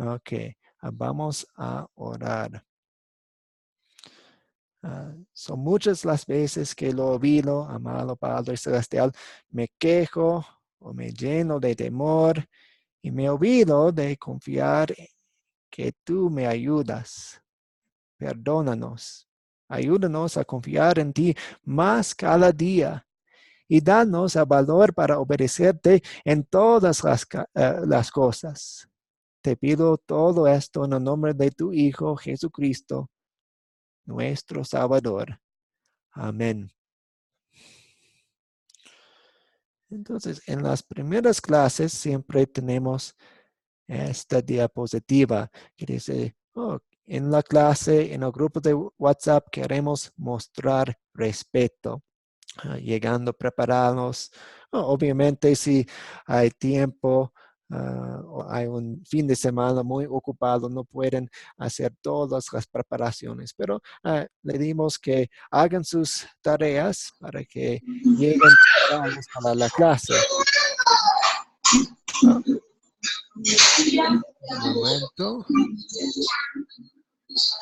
Ok, vamos a orar. Son muchas las veces que lo olvido, amado Padre Celestial, me quejo o me lleno de temor y me olvido de confiar que tú me ayudas. Perdónanos. Ayúdanos a confiar en ti más cada día y danos el valor para obedecerte en todas las cosas. Te pido todo esto en el nombre de tu Hijo Jesucristo, nuestro Salvador. Amén. Entonces, en las primeras clases siempre tenemos esta diapositiva que dice, en la clase, en el grupo de WhatsApp queremos mostrar respeto, llegando preparados. Obviamente, si hay tiempo, o hay un fin de semana muy ocupado, no pueden hacer todas las preparaciones, pero le dimos que hagan sus tareas para que lleguen preparados para la clase. Un momento. Ups.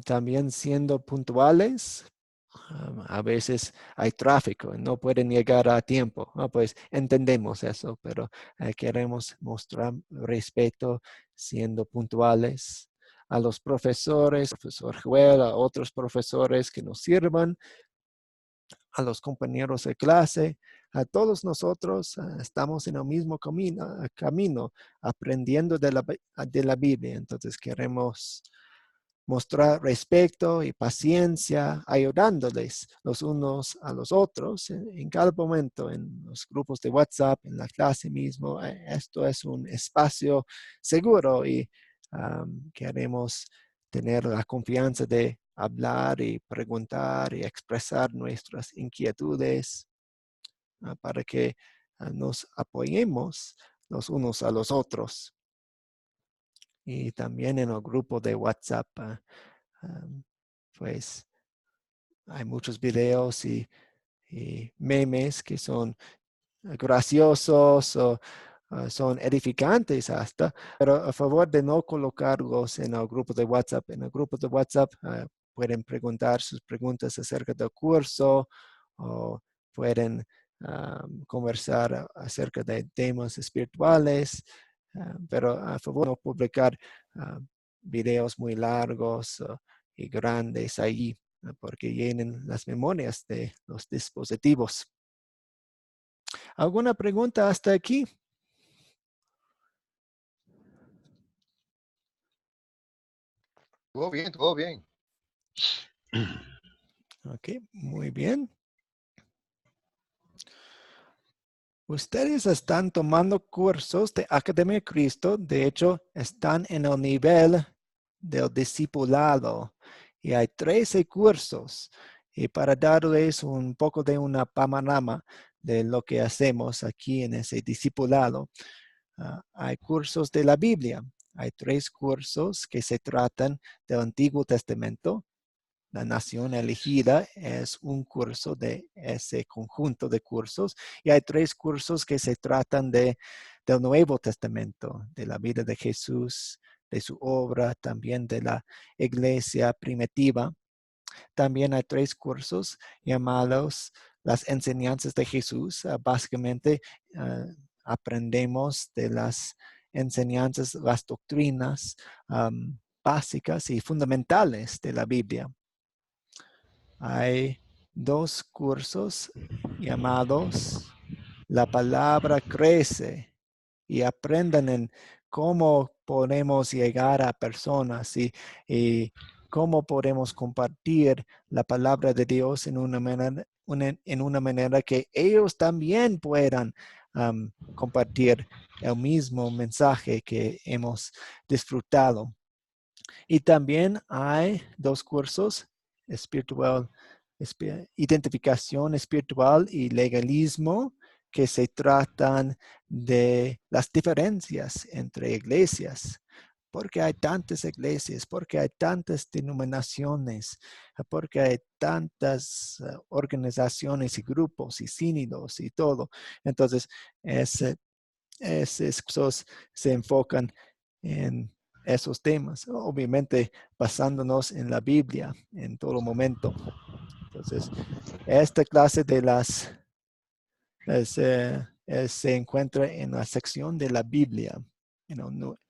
También siendo puntuales. A veces hay tráfico, no pueden llegar a tiempo. Pues entendemos eso, pero queremos mostrar respeto siendo puntuales a los profesores, profesor Joel, a otros profesores que nos sirvan, a los compañeros de clase, a todos nosotros estamos en el mismo camino aprendiendo de la Biblia. Entonces queremos mostrar respeto y paciencia, ayudándoles los unos a los otros en cada momento, en los grupos de WhatsApp, en la clase mismo. Esto es un espacio seguro y queremos tener la confianza de hablar y preguntar y expresar nuestras inquietudes para que nos apoyemos los unos a los otros. Y también en el grupo de WhatsApp, pues hay muchos videos y memes que son graciosos o son edificantes hasta, pero a favor de no colocarlos en el grupo de WhatsApp. En el grupo de WhatsApp pueden preguntar sus preguntas acerca del curso o pueden conversar acerca de temas espirituales, pero a favor de no publicar videos muy largos y grandes ahí, porque llenen las memorias de los dispositivos. ¿Alguna pregunta hasta aquí? Todo bien, todo bien. Ok, muy bien. Ustedes están tomando cursos de Academia de Cristo. De hecho, están en el nivel del discipulado. Y hay 13 cursos. Y para darles un poco de una panorama de lo que hacemos aquí en ese discipulado, hay cursos de la Biblia. Hay 3 cursos que se tratan del Antiguo Testamento. La Nación Elegida es un curso de ese conjunto de cursos y hay 3 cursos que se tratan del Nuevo Testamento, de la vida de Jesús, de su obra, también de la iglesia primitiva. También hay 3 cursos llamados las enseñanzas de Jesús. Básicamente aprendemos de las enseñanzas, las doctrinas básicas y fundamentales de la Biblia. Hay 2 cursos llamados La Palabra Crece y aprendan en cómo podemos llegar a personas y cómo podemos compartir la palabra de Dios en una manera que ellos también puedan compartir el mismo mensaje que hemos disfrutado. Y también hay 2 cursos, identificación espiritual y legalismo, que se tratan de las diferencias entre iglesias. porque hay tantas iglesias, porque hay tantas denominaciones, porque hay tantas organizaciones y grupos y sínodos y todo. Entonces, esos cursos se enfocan en esos temas, obviamente basándonos en la Biblia en todo momento. Entonces, esta clase de se encuentra en la sección de la Biblia, en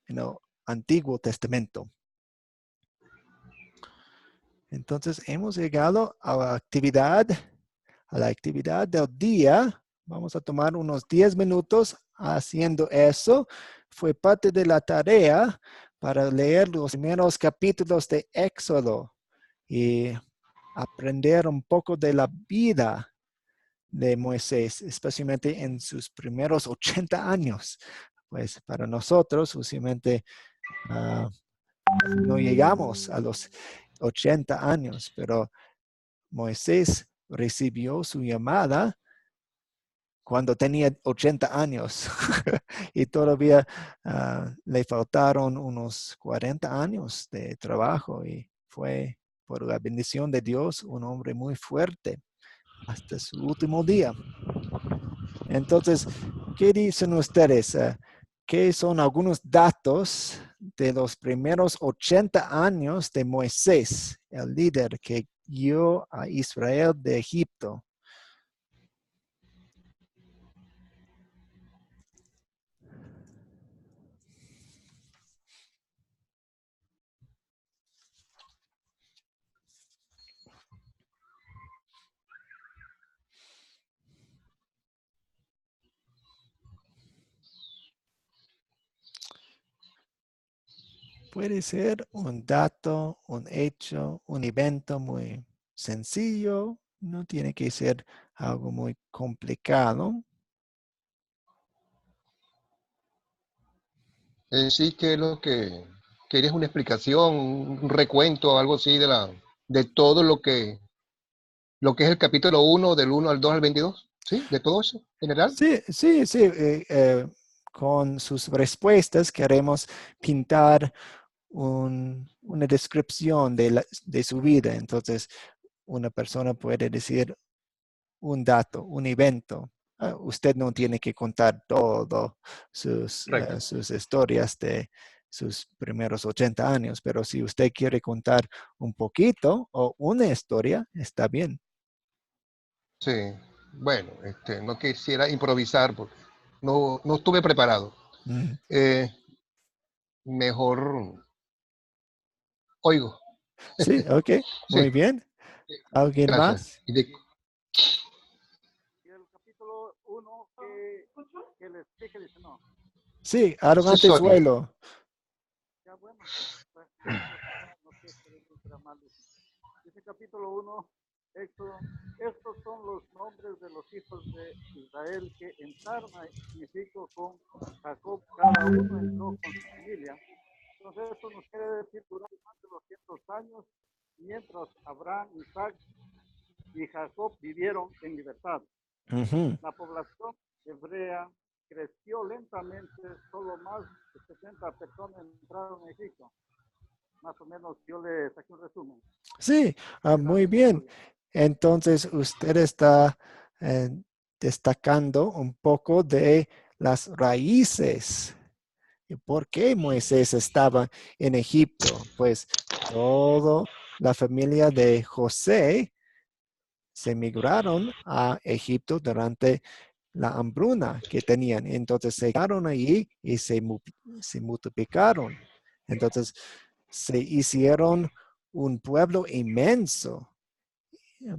el Antiguo Testamento. Entonces, hemos llegado a la actividad del día. Vamos a tomar unos 10 minutos haciendo eso. Fue parte de la tarea para leer los primeros capítulos de Éxodo y aprender un poco de la vida de Moisés, especialmente en sus primeros 80 años. Pues para nosotros, usualmente, no llegamos a los 80 años, pero Moisés recibió su llamada cuando tenía 80 años y todavía le faltaron unos 40 años de trabajo y fue por la bendición de Dios un hombre muy fuerte hasta su último día. Entonces, ¿qué dicen ustedes? ¿Qué son algunos datos de los primeros 80 años de Moisés, el líder que guió a Israel de Egipto? Puede ser un dato, un hecho, un evento muy sencillo. No tiene que ser algo muy complicado. Sí, que es lo que quieres una explicación, un recuento, algo así de todo lo que es el capítulo 1, del 1 al 2 al 22, ¿sí? De todo eso, general. Sí, sí, sí. Con sus respuestas queremos pintar una descripción de su vida. Entonces, una persona puede decir un dato, un evento. Usted no tiene que contar todo Correcto. sus historias de sus primeros 80 años, pero si usted quiere contar un poquito o una historia, está bien. Sí, bueno, no quisiera improvisar porque no estuve preparado. Mm. Eh, Mejor oigo. Sí, ok, Sí, muy bien. ¿Alguien gracias. más? Y el capítulo 1 que les dije, dice, no, Sí, Sí, adelante, sorry. suelo. ya bueno, pues, no quiero ser ultra mal. Dice capítulo 1, Éxodo, estos son los nombres de los hijos de Israel que entraron a Egipto con Jacob, cada uno entró con su familia. Entonces esto nos quiere decir durante más de 200 años, mientras Abraham, Isaac y Jacob vivieron en libertad. Ujú. La población hebrea creció lentamente, solo más de 70 personas entraron en Egipto. Más o menos yo le saqué un resumen Sí, de la muy bien. historia. Entonces, usted está eh, destacando un poco de las raíces. ¿Y por qué Moisés estaba en Egipto? Pues toda la familia de José se migraron a Egipto durante la hambruna que tenían. Entonces se quedaron allí y se multiplicaron. Entonces se hicieron un pueblo inmenso.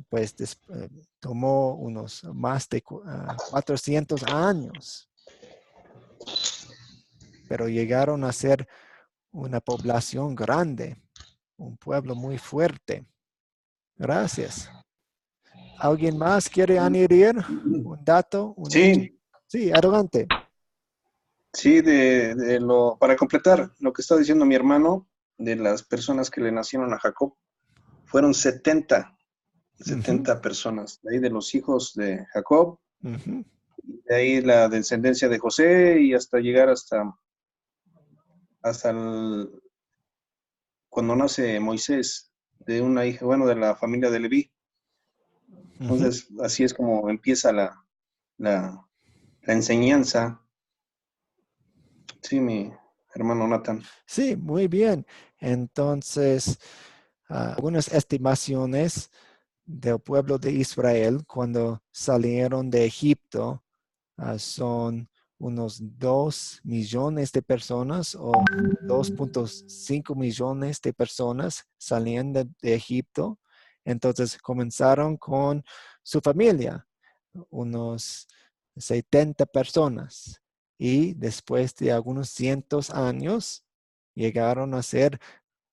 Pues tomó unos más de 400 años, pero llegaron a ser una población grande, un pueblo muy fuerte. Gracias. ¿Alguien más quiere añadir un dato, un hecho? Sí, Sí, adelante. sí, para completar lo que está diciendo mi hermano, de las personas que le nacieron a Jacob, fueron Ujú, 70 personas, de ahí de los hijos de Jacob, ujú. de ahí la descendencia de José y hasta llegar hasta hasta cuando nace Moisés, de una hija, bueno, de la familia de Leví. Entonces, así es como empieza la enseñanza. Sí, mi hermano Nathan. Sí, muy bien. Entonces, algunas estimaciones del pueblo de Israel cuando salieron de Egipto son unos 2 millones de personas o 2.5 millones de personas salían de Egipto. Entonces comenzaron con su familia, unos 70 personas. Y después de algunos cientos años, llegaron a ser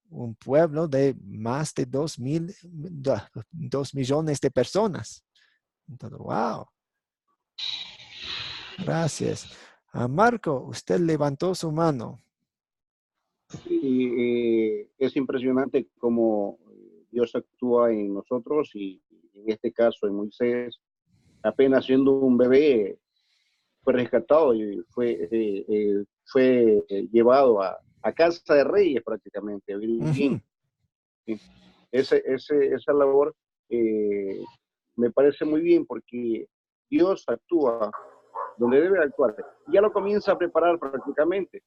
un pueblo de más de 2 millones de personas. Entonces, wow, gracias. Marco, usted levantó su mano. Y es impresionante cómo Dios actúa en nosotros y en este caso en Moisés, apenas siendo un bebé, fue rescatado y fue llevado a casa de reyes prácticamente, a vivir bien. ¿Sí? Esa labor me parece muy bien porque Dios actúa donde debe actuar. Ya lo comienza a preparar prácticamente,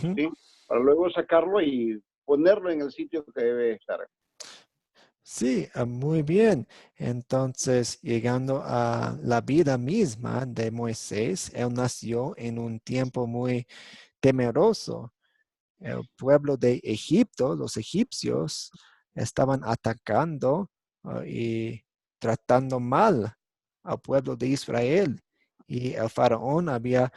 ¿sí? Para luego sacarlo y ponerlo en el sitio que debe estar. Sí, muy bien. Entonces, llegando a la vida misma de Moisés, él nació en un tiempo muy temeroso. El pueblo de Egipto, los egipcios, estaban atacando y tratando mal al pueblo de Israel. Y el faraón había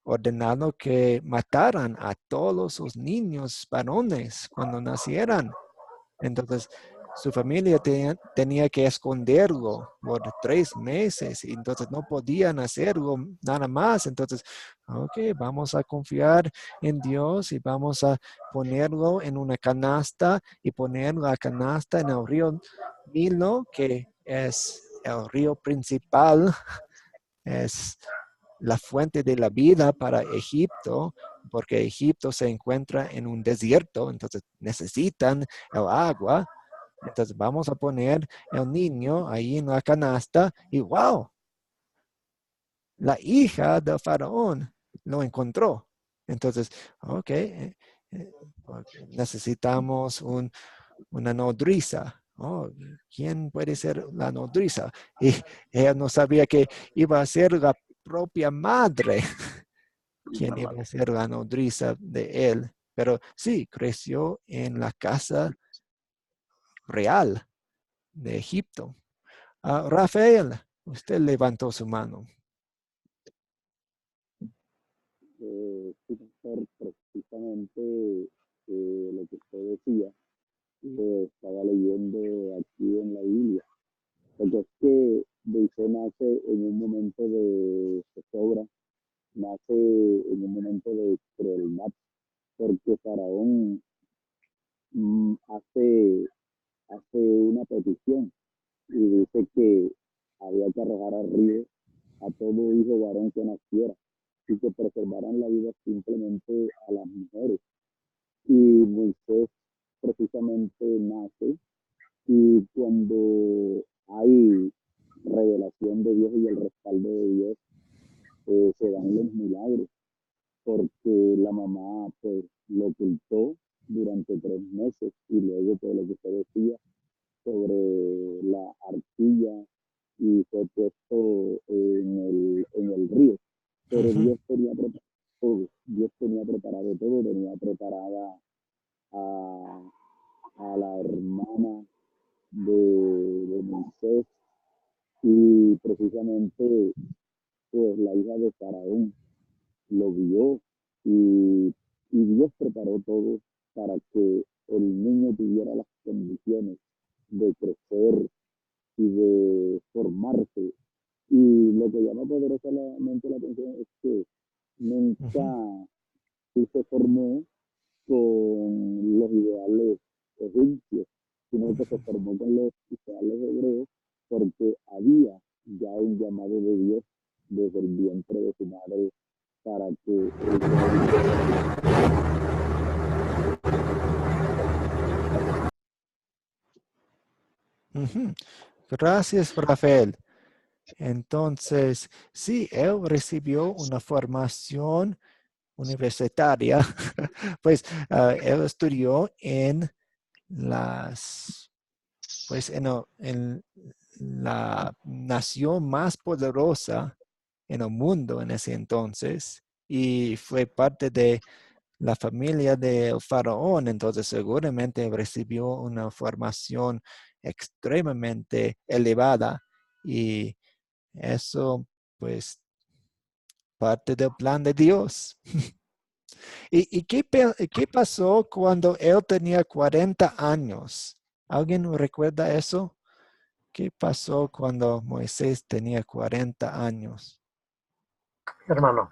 ordenado que mataran a todos los niños varones cuando nacieran. Entonces, su familia tenía que esconderlo por 3 meses y entonces no podían hacerlo nada más. Entonces, ok, vamos a confiar en Dios y vamos a ponerlo en una canasta y poner la canasta en el río Nilo, que es el río principal, es la fuente de la vida para Egipto, porque Egipto se encuentra en un desierto, entonces necesitan el agua. Entonces vamos a poner el niño ahí en la canasta y wow, la hija del faraón lo encontró. Entonces, ok, necesitamos una nodriza. Oh, ¿quién puede ser la nodriza? Y ella no sabía que iba a ser la propia madre quien iba a ser la nodriza de él. Pero sí, creció en la casa real de Egipto. Rafael, usted levantó su mano. Sí, pastor, precisamente lo que usted decía, estaba leyendo aquí en la Biblia, porque es que Moisés nace en un momento de zozobra, nace en un momento de crueldad, porque Faraón hace una petición y dice que había que arrojar al río a todo hijo varón que naciera y que preservaran la vida simplemente a las mujeres. Y Moisés precisamente nace y cuando hay revelación de Dios y el respaldo de Dios, se dan los milagros, porque la mamá pues lo ocultó durante 3 meses y luego todo lo que usted decía sobre la arcilla y fue puesto en el río. Pero Dios tenía preparado todo, Dios tenía preparado todo, tenía preparada a, a la hermana de Moisés y precisamente pues la hija de Faraón lo vio y, y Dios preparó todo para que el niño tuviera las condiciones de crecer y de formarse. Y lo que llama poderosamente la atención es que nunca se formó con los ideales egipcios, sino que se formó con los ideales hebreos porque había ya un llamado de Dios desde el vientre de su madre para que él Ujú. Gracias, Rafael. Entonces, sí, él recibió una formación universitaria, pues él estudió en en la nación más poderosa en el mundo en ese entonces y fue parte de la familia del faraón, entonces seguramente recibió una formación extremadamente elevada y eso pues parte del plan de Dios. ¿Y qué pasó cuando él tenía 40 años? ¿Alguien recuerda eso? ¿Qué pasó cuando Moisés tenía 40 años? Hermano,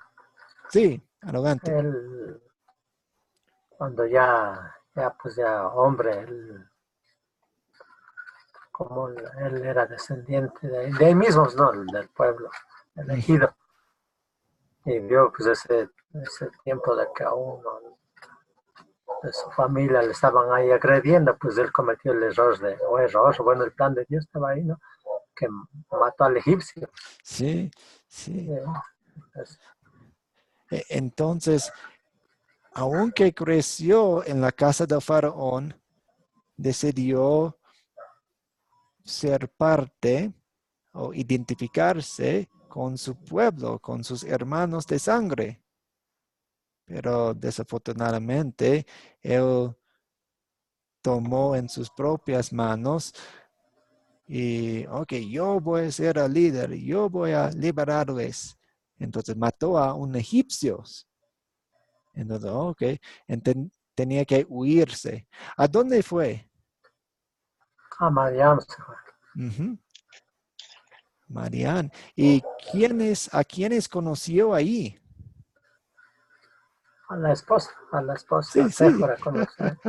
Sí, adelante. él, cuando ya hombre, como él era descendiente de ahí mismos, ¿no? Del pueblo elegido. Y vio pues ese tiempo de que a uno de su familia le estaban ahí agrediendo, pues él cometió el bueno, el plan de Dios estaba ahí, ¿no? Que mató al egipcio. Sí, sí. Pues, Entonces, aunque creció en la casa del faraón, decidió ser parte o identificarse con su pueblo, con sus hermanos de sangre. Pero desafortunadamente, él tomó en sus propias manos y, ok, yo voy a ser el líder, yo voy a liberarles. Entonces mató a un egipcio. Entonces, ok, tenía que huirse. ¿A dónde fue? a Mariam se fue. Ujú, Marián. ¿Y a quiénes conoció ahí? A la esposa, Sí, a sí. Séfora conoció.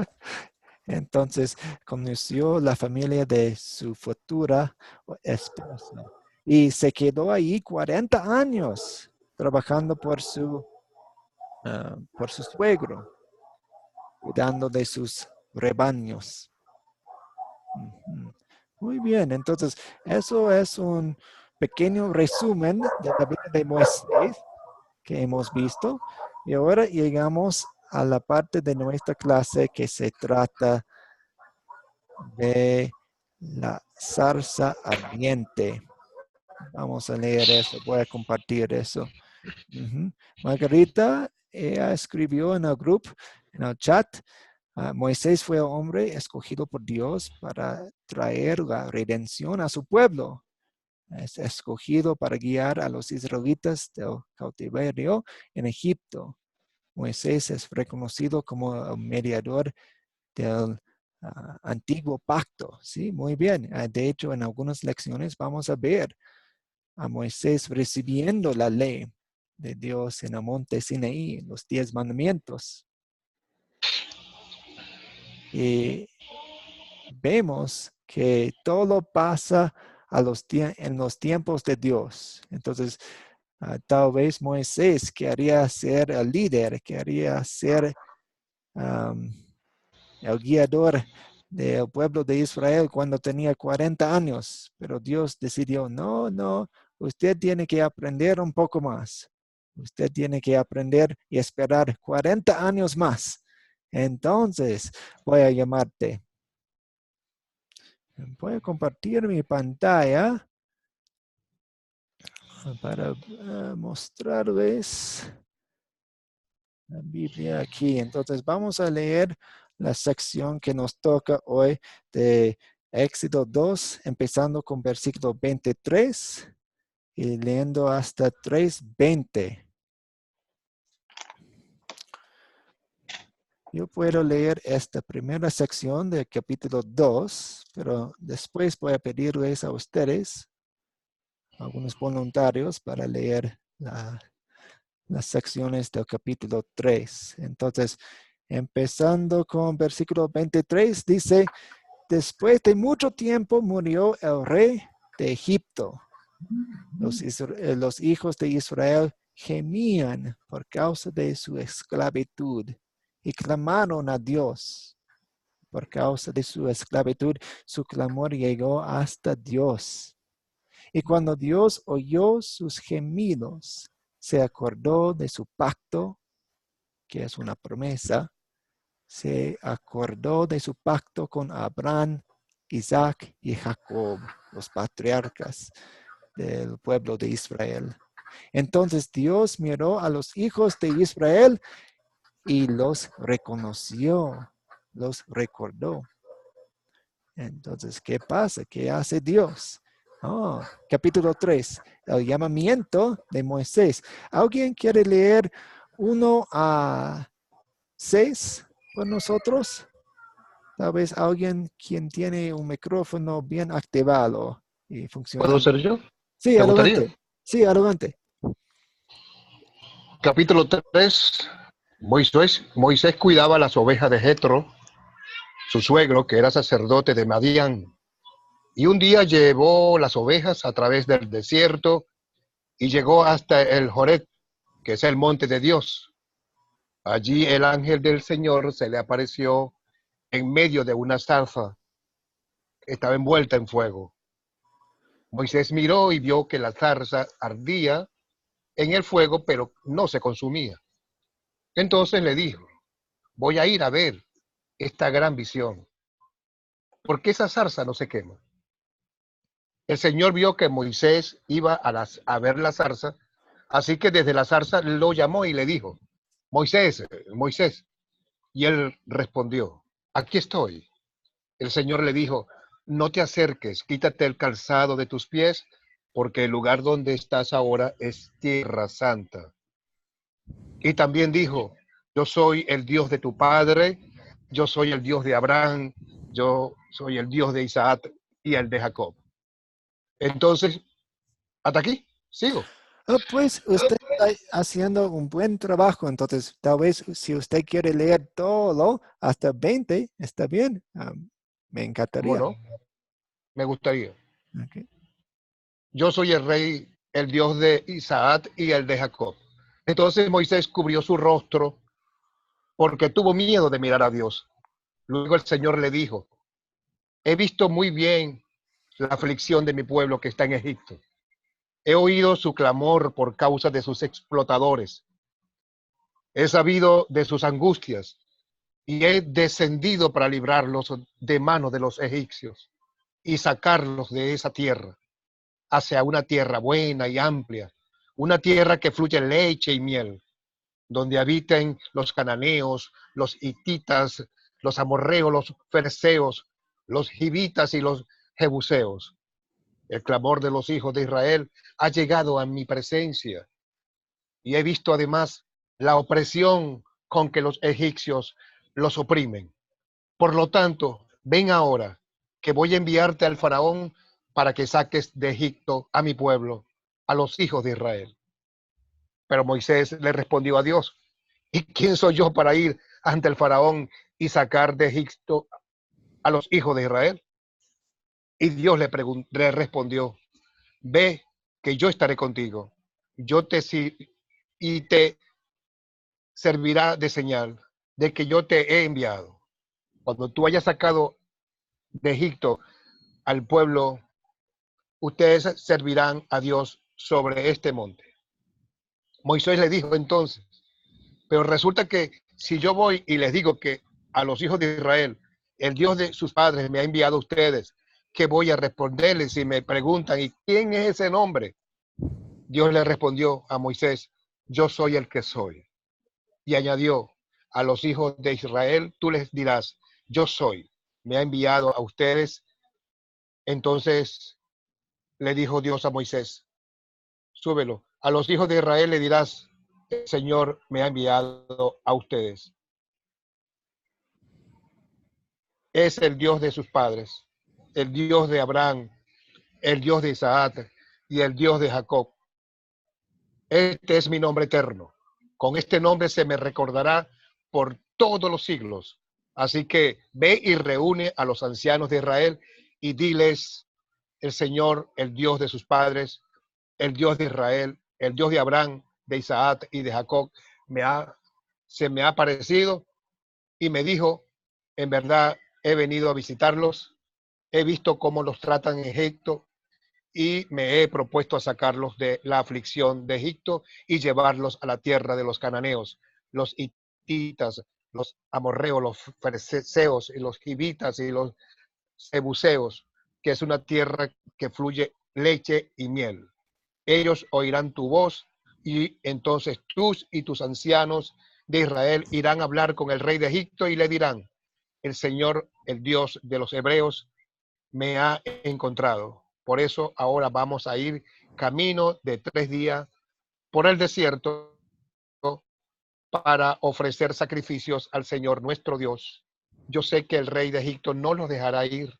Entonces conoció la familia de su futura esposa y se quedó ahí 40 años trabajando por su suegro, cuidando de sus rebaños. Ujú. Muy bien, entonces eso es un pequeño resumen de la vida de Moisés que hemos visto. Y ahora llegamos a la parte de nuestra clase que se trata de la zarza ardiente. Vamos a leer eso, voy a compartir eso. Ujú. Margarita, ella escribió en el grupo, en el chat, Moisés fue un hombre escogido por Dios para traer la redención a su pueblo. Es escogido para guiar a los israelitas del cautiverio en Egipto. Moisés es reconocido como el mediador del antiguo pacto. Sí, muy bien. De hecho, en algunas lecciones vamos a ver a Moisés recibiendo la ley de Dios en el monte Sinaí, los 10 mandamientos. Y vemos que todo pasa en los tiempos de Dios. Entonces, tal vez Moisés quería ser el líder, quería ser el guiador del pueblo de Israel cuando tenía 40 años, pero Dios decidió, no, usted tiene que aprender un poco más. Usted tiene que aprender y esperar 40 años más. Entonces voy a llamarte. Voy a compartir mi pantalla para mostrarles la Biblia aquí. Entonces vamos a leer la sección que nos toca hoy de Éxodo 2, empezando con versículo 23 y leyendo hasta 3:20. Yo puedo leer esta primera sección del capítulo 2, pero después voy a pedirles a ustedes, algunos voluntarios, para leer las secciones del capítulo 3. Entonces, empezando con versículo 23, dice, después de mucho tiempo murió el rey de Egipto. Los hijos de Israel gemían por causa de su esclavitud y clamaron a Dios. Por causa de su esclavitud, su clamor llegó hasta Dios. Y cuando Dios oyó sus gemidos, se acordó de su pacto, que es una promesa, se acordó de su pacto con Abraham, Isaac y Jacob, los patriarcas del pueblo de Israel. Entonces Dios miró a los hijos de Israel y los reconoció, los recordó. Entonces, ¿qué pasa? ¿Qué hace Dios? Capítulo 3, el llamamiento de Moisés. ¿Alguien quiere leer 1 a 6 por nosotros? Tal vez alguien quien tiene un micrófono bien activado y ¿Puedo funcionando. ser yo? Sí, ¿Te gustaría? adelante. Sí, adelante. Capítulo 3. Moisés cuidaba las ovejas de Jetro, su suegro, que era sacerdote de Madián. Y un día llevó las ovejas a través del desierto y llegó hasta el Horeb, que es el monte de Dios. Allí el ángel del Señor se le apareció en medio de una zarza que estaba envuelta en fuego. Moisés miró y vio que la zarza ardía en el fuego, pero no se consumía. Entonces le dijo: voy a ir a ver esta gran visión. ¿Por qué esa zarza no se quema? El Señor vio que Moisés iba a ver la zarza, así que desde la zarza lo llamó y le dijo: Moisés, Moisés. Y él respondió: aquí estoy. El Señor le dijo: no te acerques, quítate el calzado de tus pies, porque el lugar donde estás ahora es tierra santa. Y también dijo: yo soy el Dios de tu padre, yo soy el Dios de Abraham, yo soy el Dios de Isaac y el de Jacob. Entonces, hasta aquí, sigo. Pues usted está haciendo un buen trabajo, entonces tal vez si usted quiere leer todo hasta 20, está bien. Me encantaría. Bueno, me gustaría. Okay. Yo soy el rey, el Dios de Isaac y el de Jacob. Entonces Moisés cubrió su rostro porque tuvo miedo de mirar a Dios. Luego el Señor le dijo: he visto muy bien la aflicción de mi pueblo que está en Egipto. He oído su clamor por causa de sus explotadores. He sabido de sus angustias y he descendido para librarlos de manos de los egipcios y sacarlos de esa tierra hacia una tierra buena y amplia, una tierra que fluye leche y miel, donde habiten los cananeos, los hititas, los amorreos, los fereceos, los gibitas y los jebuseos. El clamor de los hijos de Israel ha llegado a mi presencia y he visto además la opresión con que los egipcios los oprimen. Por lo tanto, ven ahora que voy a enviarte al faraón para que saques de Egipto a mi pueblo, a los hijos de Israel. Pero Moisés le respondió a Dios: ¿y quién soy yo para ir ante el faraón y sacar de Egipto a los hijos de Israel? Y Dios le respondió: ve, que yo estaré contigo. Y te servirá de señal de que yo te he enviado. Cuando tú hayas sacado de Egipto al pueblo, ustedes servirán a Dios sobre este monte. Moisés le dijo entonces: pero resulta que si yo voy y les digo que a los hijos de Israel, el Dios de sus padres me ha enviado a ustedes, ¿qué voy a responderles si me preguntan: ¿y quién es ese nombre? Dios le respondió a Moisés: yo soy el que soy. Y añadió: a los hijos de Israel tú les dirás: yo soy, me ha enviado a ustedes. Entonces le dijo Dios a Moisés: súbelo. A los hijos de Israel le dirás: el Señor me ha enviado a ustedes. Es el Dios de sus padres, el Dios de Abraham, el Dios de Isaac y el Dios de Jacob. Este es mi nombre eterno. Con este nombre se me recordará por todos los siglos. Así que ve y reúne a los ancianos de Israel y diles: el Señor, el Dios de sus padres, el Dios de Israel, el Dios de Abraham, de Isaac y de Jacob, se me ha aparecido y me dijo: en verdad, he venido a visitarlos, he visto cómo los tratan en Egipto y me he propuesto a sacarlos de la aflicción de Egipto y llevarlos a la tierra de los cananeos, los hititas, los amorreos, los fereceos y los gibitas y los jebuseos, que es una tierra que fluye leche y miel. Ellos oirán tu voz y entonces tú y tus ancianos de Israel irán a hablar con el rey de Egipto y le dirán: el Señor, el Dios de los hebreos, me ha encontrado. Por eso ahora vamos a ir camino de 3 días por el desierto para ofrecer sacrificios al Señor nuestro Dios. Yo sé que el rey de Egipto no los dejará ir,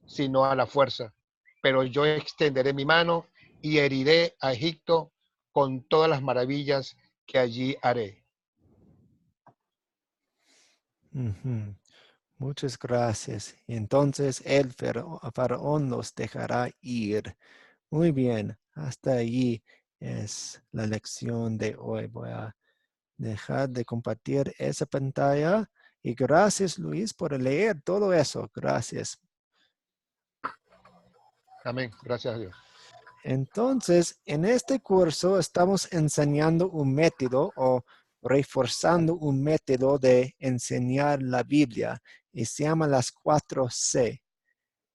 sino a la fuerza, pero yo extenderé mi mano y heriré a Egipto con todas las maravillas que allí haré. Ujú. Muchas gracias. Entonces el faraón los dejará ir. Muy bien, hasta allí es la lección de hoy. Voy a dejar de compartir esa pantalla. Y gracias, Luis, por leer todo eso. Gracias. Amén. Gracias a Dios. Entonces, en este curso estamos enseñando un método o reforzando un método de enseñar la Biblia y se llama las 4C.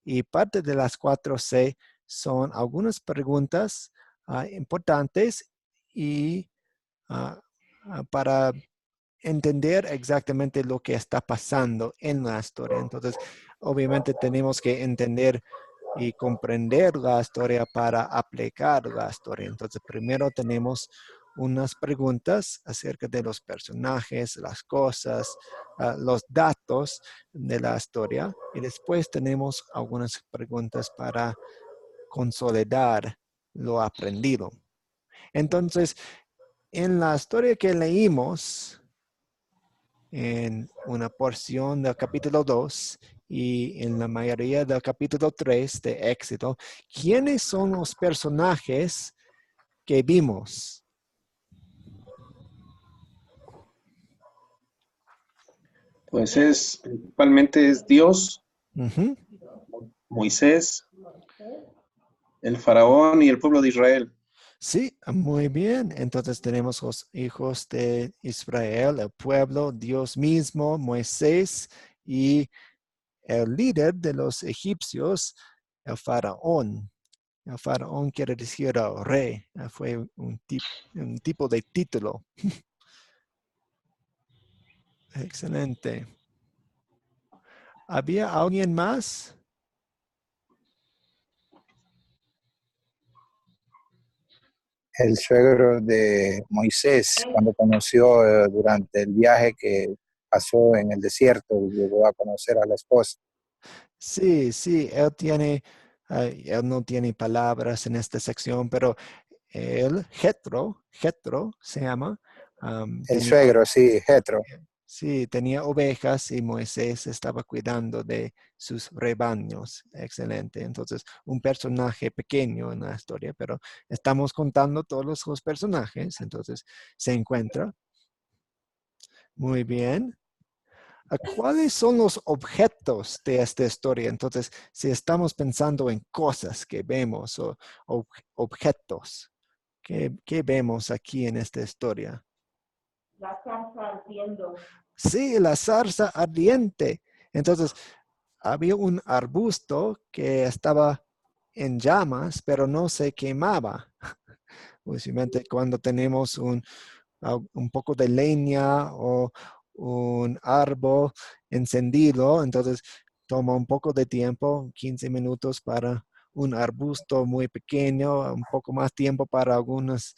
Y parte de las 4C son algunas preguntas importantes y para entender exactamente lo que está pasando en la historia. Entonces, obviamente tenemos que entender y comprender la historia para aplicar la historia. Entonces, primero tenemos unas preguntas acerca de los personajes, las cosas, los datos de la historia. Y después tenemos algunas preguntas para consolidar lo aprendido. Entonces, en la historia que leímos, en una porción del capítulo 2 y en la mayoría del capítulo 3 de Éxodo, ¿quiénes son los personajes que vimos? Pues principalmente es Dios, Ujú. Moisés, el faraón y el pueblo de Israel. Sí, muy bien. Entonces tenemos los hijos de Israel, el pueblo, Dios mismo, Moisés y el líder de los egipcios, el faraón. El faraón quiere decir el rey. Fue un tipo de título. Excelente. ¿Había alguien más? El suegro de Moisés, cuando conoció durante el viaje que pasó en el desierto y llegó a conocer a la esposa. Sí, sí, él no tiene palabras en esta sección, pero Jetro se llama, El suegro, sí, Jetro. sí, tenía ovejas y Moisés estaba cuidando de sus rebaños. Excelente. Entonces, un personaje pequeño en la historia, pero estamos contando todos los personajes. Entonces, se encuentra. Muy bien. ¿Cuáles son los objetos de esta historia? Entonces, si estamos pensando en cosas que vemos o objetos, ¿qué vemos aquí en esta historia? La zarza ardiendo. Sí, la zarza ardiente. Entonces, había un arbusto que estaba en llamas, pero no se quemaba. Usualmente cuando tenemos un poco de leña o un árbol encendido, entonces toma un poco de tiempo, 15 minutos para un arbusto muy pequeño, un poco más tiempo para algunos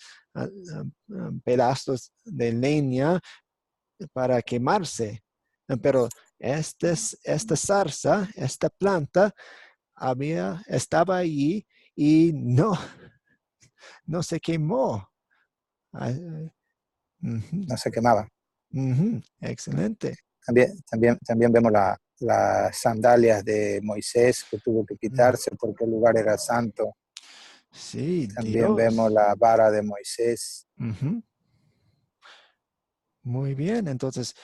pedazos de leña para quemarse. Pero esta zarza, esta planta, estaba allí y no se quemó. Ah, ujú, No se quemaba. excelente. También vemos las sandalias de Moisés que tuvo que quitarse porque el lugar era santo. Sí, También vemos Dios. la vara de Moisés. Ujú. Muy bien, entonces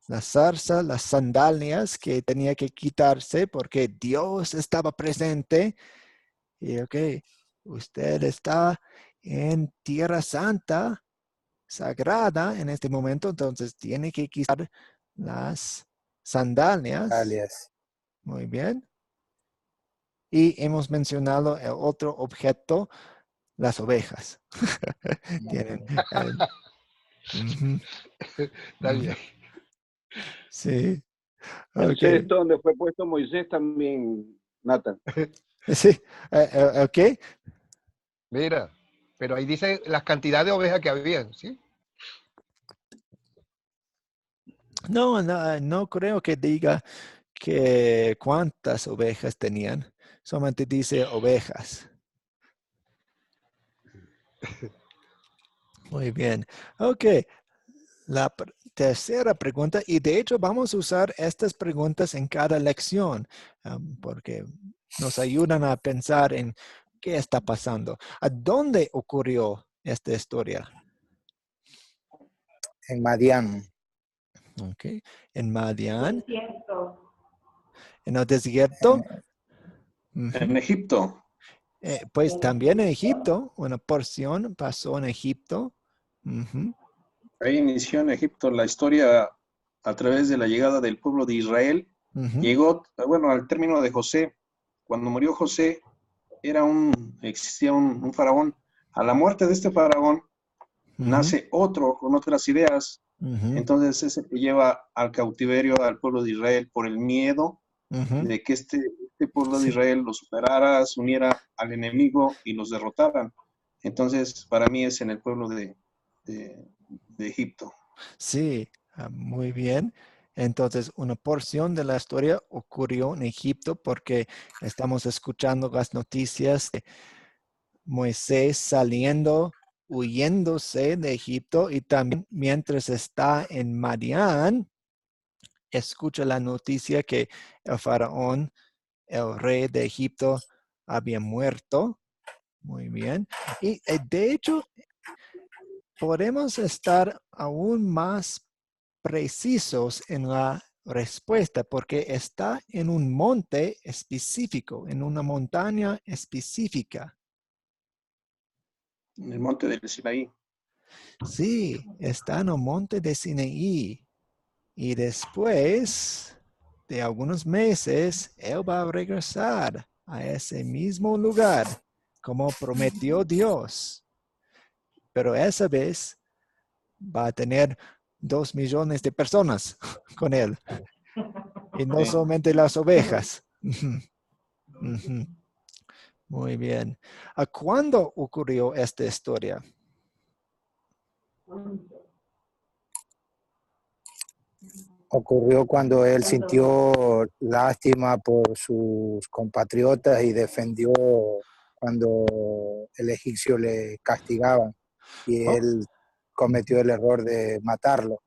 la zarza, las sandalias que tenía que quitarse porque Dios estaba presente. Y ok, usted está en Tierra Santa, sagrada en este momento, entonces tiene que quitar las sandalias. Alias. Muy bien. Y hemos mencionado el otro objeto, las ovejas. Tienen. Ujú, Está ujú. bien. Sí. El Ok. cesto donde fue puesto Moisés también, Nathan. Sí. Ok. Mira, pero ahí dice las cantidades de ovejas que habían, ¿sí? No, no, no creo que diga que cuántas ovejas tenían. Solamente dice ovejas. Muy bien. Ok. La tercera pregunta, y de hecho vamos a usar estas preguntas en cada lección, porque nos ayudan a pensar en qué está pasando. ¿A dónde ocurrió esta historia? En Madián. Ok. En Madián, Desierto. en el desierto. En Egipto. Pues En también en Egipto. Egipto, una porción pasó en Egipto. Ujú, Ahí inició en Egipto la historia a través de la llegada del pueblo de Israel. ujú, Llegó, bueno, al término de José. Cuando murió José, existía un faraón. A la muerte de este faraón, ujú, nace otro con otras ideas. ujú, Entonces es el que lleva al cautiverio al pueblo de Israel por el miedo ujú. de que este pueblo de Sí, Israel lo superara, se uniera al enemigo y los derrotaran. Entonces, para mí es en el pueblo de Egipto. sí, muy bien. Entonces, una porción de la historia ocurrió en Egipto porque estamos escuchando las noticias de Moisés saliendo, huyéndose de Egipto y también mientras está en Madián, escucha la noticia que el faraón, el rey de Egipto, había muerto. Muy bien. Y de hecho, podemos estar aún más precisos en la respuesta porque está en un monte específico, en una montaña específica. En el monte del Sinaí. Sí, está en un monte de Sinaí. Y después de algunos meses, él va a regresar a ese mismo lugar como prometió Dios. Pero esa vez va a tener 2 millones de personas con él. Y no Sí. solamente las ovejas. Ujú, ujú. Muy bien. ¿A cuándo ocurrió esta historia? Ocurrió cuando él sintió lástima por sus compatriotas y defendió cuando el egipcio le castigaba y Oh, él cometió el error de matarlo.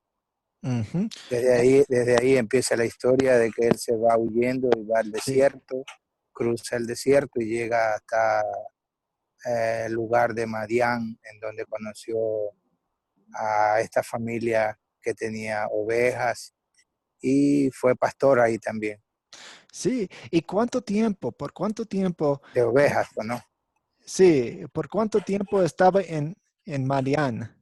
ujú. Desde ahí empieza la historia de que él se va huyendo y va al Sí, desierto, cruza el desierto y llega hasta el lugar de Madián, en donde conoció a esta familia que tenía ovejas y fue pastor ahí también, sí. ¿Y cuánto tiempo? ¿Por cuánto tiempo? de ovejas, pues, ¿no? Sí, ¿por cuánto tiempo estaba en Madián?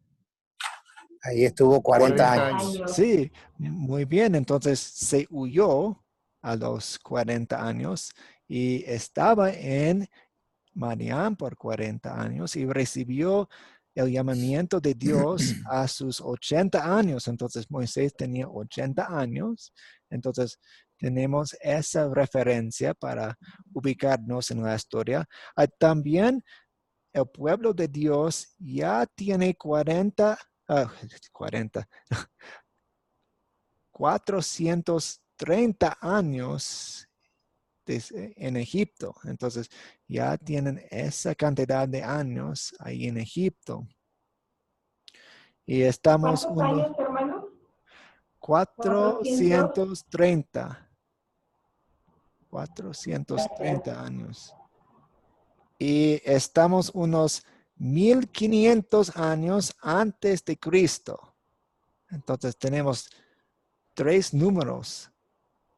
Ahí estuvo 40 40 años. años. Sí, muy bien. Entonces se huyó a los 40 años y estaba en Madián por 40 años y recibió el llamamiento de Dios a sus 80 años. Entonces Moisés tenía 80 años. Entonces tenemos esa referencia para ubicarnos en la historia. También el pueblo de Dios ya tiene 40, 430 años en Egipto. Entonces ya tienen esa cantidad de años ahí en Egipto. Y estamos ¿Cuántos unos años, hermano? 400. 430. 430 años. Y estamos unos 1500 años antes de Cristo. Entonces tenemos 3 números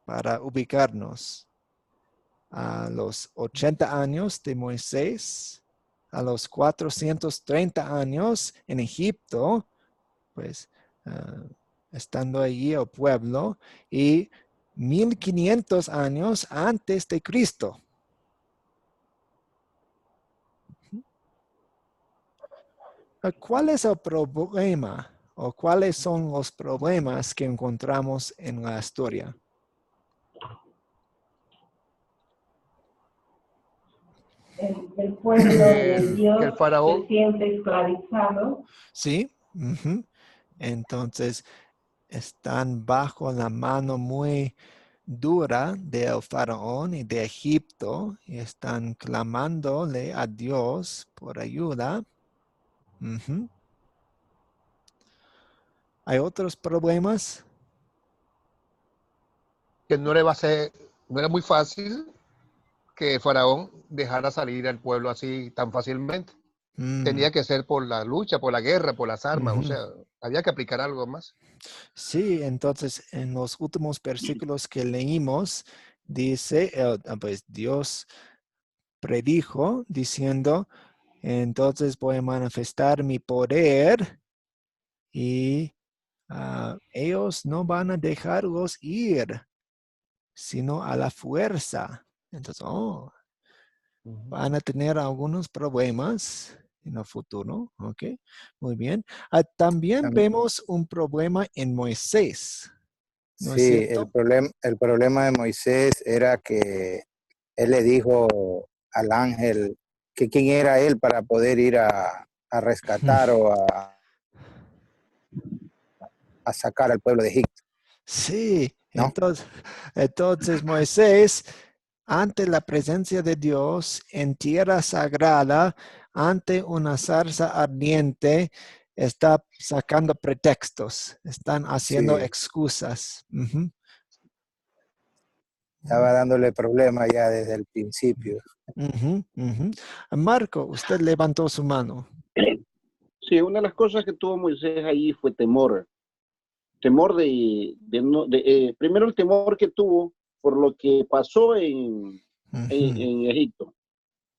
para ubicarnos. A los 80 años de Moisés, a los 430 años en Egipto, pues estando allí el pueblo, y 1500 años antes de Cristo. ¿Cuál es el problema o cuáles son los problemas que encontramos en la historia? El pueblo de Dios Que el faraón, se siente esclavizado. Sí. Entonces, están bajo la mano muy dura del faraón y de Egipto y están clamándole a Dios por ayuda. ¿Hay otros problemas? que no era muy fácil que Faraón dejara salir al pueblo así tan fácilmente. Tenía que ser por la lucha, por la guerra, por las armas, o sea, había que aplicar algo más. Sí, entonces en los últimos versículos que leímos, dice, pues Dios predijo diciendo, entonces voy a manifestar mi poder y ellos no van a dejarlos ir, sino a la fuerza. Entonces, van a tener algunos problemas en el futuro, ¿ok? Muy bien. También vemos un problema en Moisés, ¿no es Sí, cierto? el problema de Moisés era que él le dijo al ángel que quién era él para poder ir a rescatar o a sacar al pueblo de Egipto. Sí, ¿No? entonces Moisés, ante la presencia de Dios en tierra sagrada, ante una zarza ardiente, está sacando pretextos, están haciendo Sí, excusas. estaba dándole problemas ya desde el principio. Marco, usted levantó su mano. Sí, una de las cosas que tuvo Moisés ahí fue temor. Temor primero el temor que tuvo por lo que pasó en Egipto.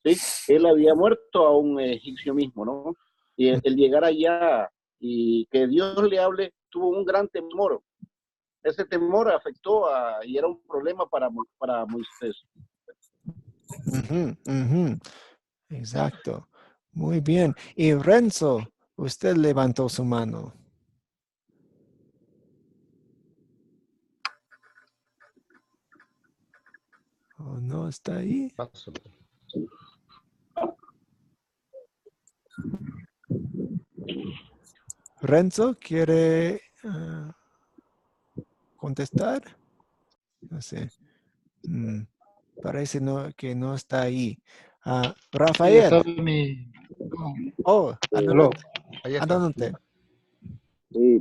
¿Sí? Él había muerto a un egipcio mismo, ¿no? Y el llegar allá y que Dios le hable, tuvo un gran temor. Ese temor afectó y era un problema para Moisés. Exacto. Muy bien. Y Renzo, usted levantó su mano. ¿O no está ahí? Renzo, ¿quiere contestar? No sé. Parece que no está ahí. Rafael. Adelante. Ahí está. Adelante. Sí,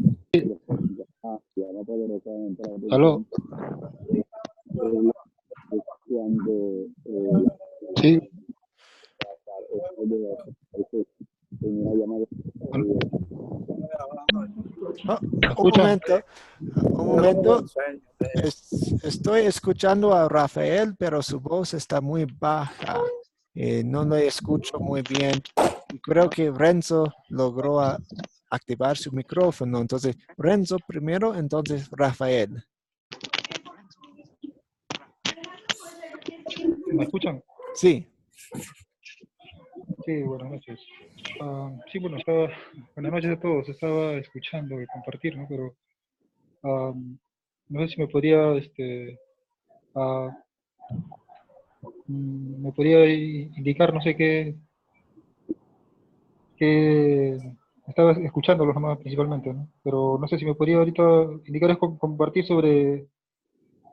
llama poderosa entra en ¿Aló? cuando Sí. una llamada Un momento. Estoy escuchando a Rafael, pero su voz está muy baja. No lo escucho muy bien. Y creo que Renzo logró activar su micrófono. Entonces, Renzo primero, entonces Rafael. ¿Me escuchan? Sí. Sí, buenas noches. Sí, bueno, buenas noches a todos. Estaba escuchando y compartir, ¿no? Pero no sé si me podría, me podría indicar, no sé qué estaba escuchándolos nomás principalmente, ¿no? Pero no sé si me podría ahorita indicar, es compartir sobre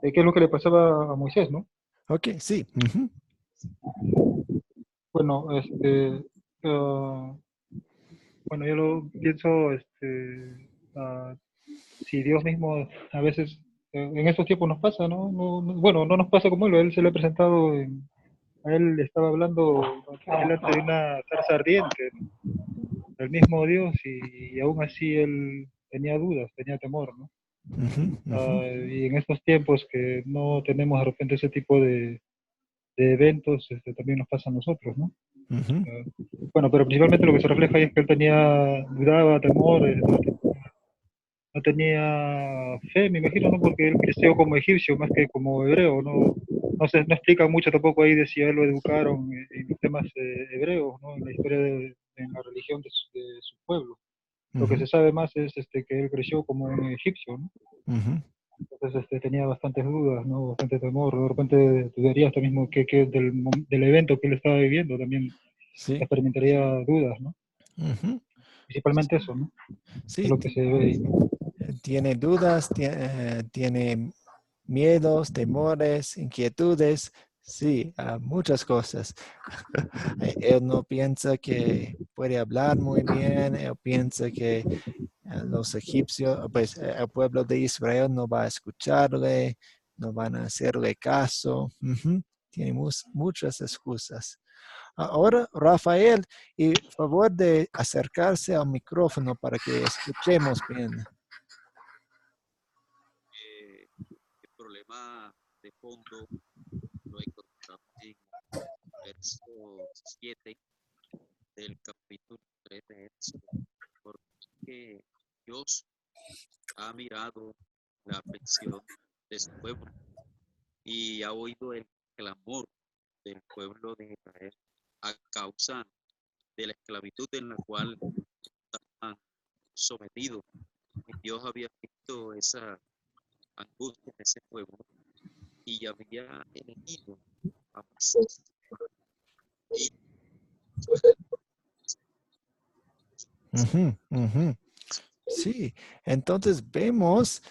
qué es lo que le pasaba a Moisés, ¿no? Ok, sí. Bueno, bueno, yo lo pienso, si Dios mismo a veces en estos tiempos nos pasa, ¿no? Bueno, no nos pasa como él se le ha presentado, a él estaba hablando delante de una zarza ardiente, ¿no? El mismo Dios, y aún así él tenía dudas, tenía temor, ¿no? Ujú, ujú, Y en estos tiempos que no tenemos de repente ese tipo de eventos, también nos pasa a nosotros, ¿no? ujú, Ah, bueno, pero principalmente lo que se refleja ahí es que él dudaba, temor, no tenía fe, me imagino, ¿no? Porque él creció como egipcio más que como hebreo, ¿no? No explica mucho tampoco ahí de si a él lo educaron en los temas hebreos, ¿no? En la historia en la religión de su pueblo. Lo que ujú, se sabe más es que él creció como un egipcio, ¿no? ujú. Entonces tenía bastantes dudas, ¿no? Bastante temor. De repente dudaría hasta mismo que del evento que él estaba viviendo también Sí. experimentaría dudas, ¿no? Ujú. Principalmente eso, ¿no? Es Sí, lo que se ve ahí, ¿no? tiene dudas, tiene miedos, temores, inquietudes, sí, muchas cosas. Él no piensa que puede hablar muy bien, él piensa que los egipcios, pues el pueblo de Israel no va a escucharle, no van a hacerle caso. Ujú. Tiene muchas excusas. Ahora, Rafael, y favor de acercarse al micrófono para que escuchemos bien. El problema de fondo lo encontramos en verso 7 del capítulo 3 de Éxodo, porque Dios ha mirado la aflicción de su pueblo y ha oído el clamor del pueblo de Israel a causa de la esclavitud en la cual estaban sometidos. Dios había visto esa angustia de ese pueblo y había elegido a Moisés. Y Ujú, ujú. Sí, entonces vemos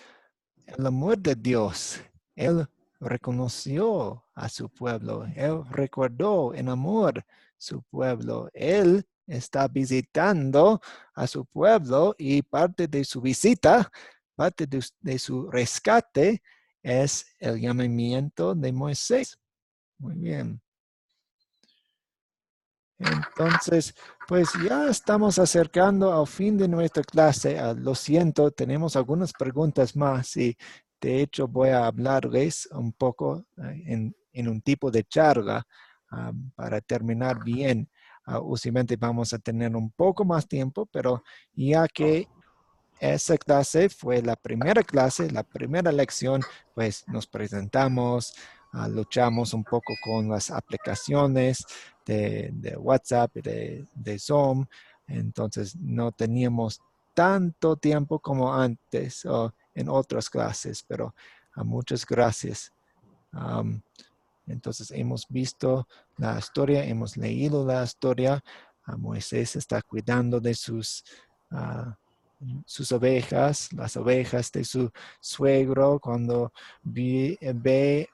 el amor de Dios. Él reconoció a su pueblo. Él recordó en amor su pueblo. Él está visitando a su pueblo y parte de su visita, parte de su rescate es el llamamiento de Moisés. Muy bien. Entonces, pues ya estamos acercando al fin de nuestra clase. Lo siento, tenemos algunas preguntas más y de hecho voy a hablarles un poco en un tipo de charla para terminar bien. Usualmente vamos a tener un poco más tiempo, pero ya que esa clase fue la primera clase, la primera lección, pues nos presentamos, luchamos un poco con las aplicaciones de WhatsApp y de Zoom, entonces no teníamos tanto tiempo como antes o en otras clases, pero muchas gracias. Am, entonces hemos visto la historia, hemos leído la historia. Moisés está cuidando de sus ovejas, las ovejas de su suegro, cuando ve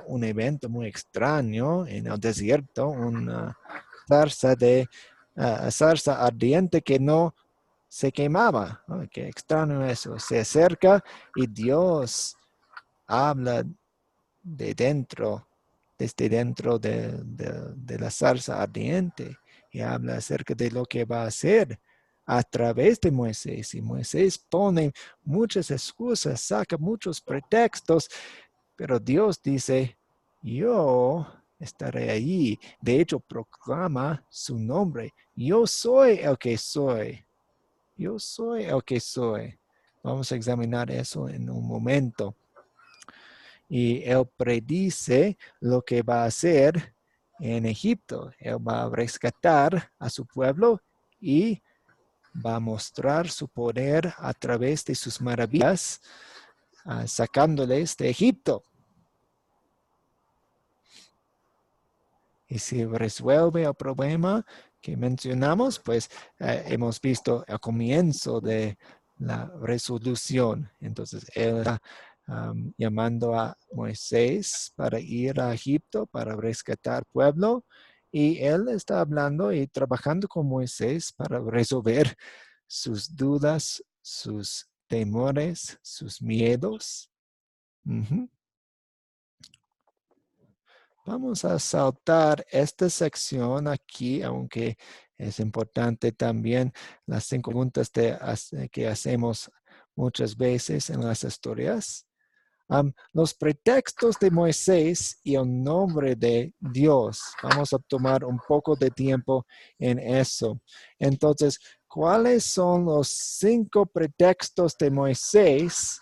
un evento muy extraño en el desierto, una zarza ardiente que no se quemaba. Oh, qué extraño eso. Se acerca y Dios habla de dentro, desde dentro de la zarza ardiente y habla acerca de lo que va a hacer a través de Moisés. Y Moisés pone muchas excusas, saca muchos pretextos, pero Dios dice, yo estaré allí. De hecho, proclama su nombre. Yo soy el que soy. Yo soy el que soy. Vamos a examinar eso en un momento. Y él predice lo que va a hacer en Egipto. Él va a rescatar a su pueblo y va a mostrar su poder a través de sus maravillas, sacándoles de Egipto. Y si resuelve el problema que mencionamos, pues hemos visto el comienzo de la resolución. Entonces, él está llamando a Moisés para ir a Egipto, para rescatar pueblo. Y él está hablando y trabajando con Moisés para resolver sus dudas, sus temores, sus miedos. Ujú. Vamos a saltar esta sección aquí, aunque es importante también las 5 preguntas que hacemos muchas veces en las historias. Los pretextos de Moisés y el nombre de Dios. Vamos a tomar un poco de tiempo en eso. Entonces, ¿cuáles son los 5 pretextos de Moisés?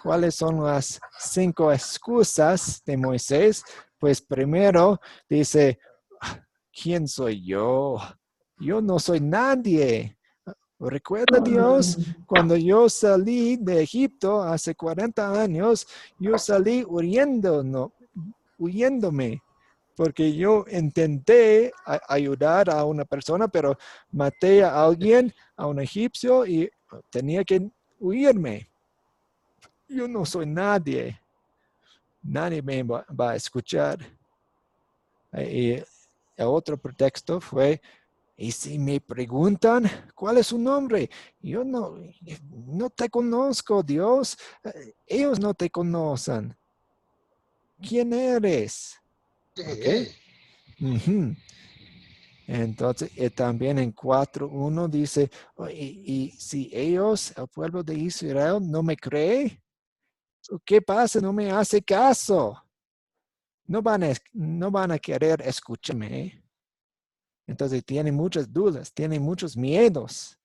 ¿Cuáles son las 5 excusas de Moisés? Pues primero dice, ¿quién soy yo? Yo no soy nadie. ¿Recuerda Dios? Cuando yo salí de Egipto hace 40 años, yo salí huyéndome, porque yo intenté ayudar a una persona, pero maté a alguien, a un egipcio, y tenía que huirme. Yo no soy nadie. Nadie me va a escuchar. Y el otro pretexto fue, y si me preguntan, ¿cuál es su nombre? Yo no te conozco, Dios. Ellos no te conocen. ¿Quién eres? ¿Okay? Uh-huh. Entonces, también en 4.1 dice, y si ellos, el pueblo de Israel, no me cree, ¿qué pasa? No me hace caso. No van a querer escucharme. Entonces tienen muchas dudas, tienen muchos miedos.